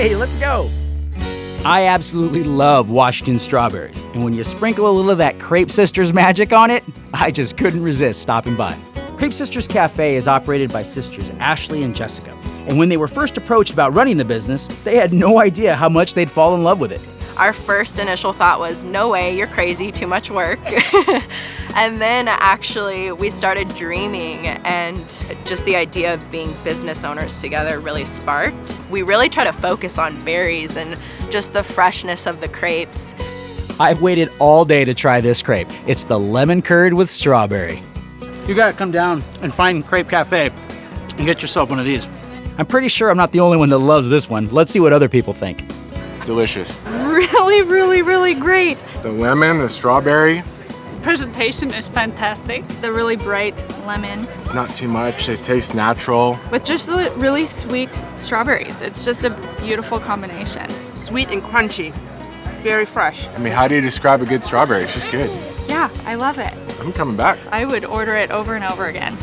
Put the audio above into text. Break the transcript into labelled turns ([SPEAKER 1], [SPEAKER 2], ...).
[SPEAKER 1] Hey, let's go. I absolutely love Washington strawberries, and when you sprinkle a little of that Crêpe Sisters magic on it, I just couldn't resist stopping by. Crêpe Sisters Cafe is operated by sisters Ashley and Jessica, and when they were first approached about running the business, they had no idea how much they'd fall in love with it.
[SPEAKER 2] Our first initial thought was, no way, you're crazy, too much work. And then actually we started dreaming, and just the idea of being business owners together really sparked. We really try to focus on berries and just the freshness of the crepes.
[SPEAKER 1] I've waited all day to try this crepe. It's the lemon curd with strawberry. You gotta come down and find Crêpe Cafe and get yourself one of these. I'm pretty sure I'm not the only one that loves this one. Let's see what other people think.
[SPEAKER 3] It's delicious.
[SPEAKER 4] Really, really, really great.
[SPEAKER 3] The lemon, the strawberry.
[SPEAKER 4] Presentation is fantastic. The really bright lemon
[SPEAKER 3] It's not too much. It tastes natural.
[SPEAKER 4] with just the really sweet strawberries. It's just a beautiful combination.
[SPEAKER 5] Sweet and crunchy, very fresh.
[SPEAKER 3] I mean, how do you describe a good strawberry? It's just good.
[SPEAKER 4] Yeah, I love it.
[SPEAKER 3] I'm coming back.
[SPEAKER 4] I would order it over and over again.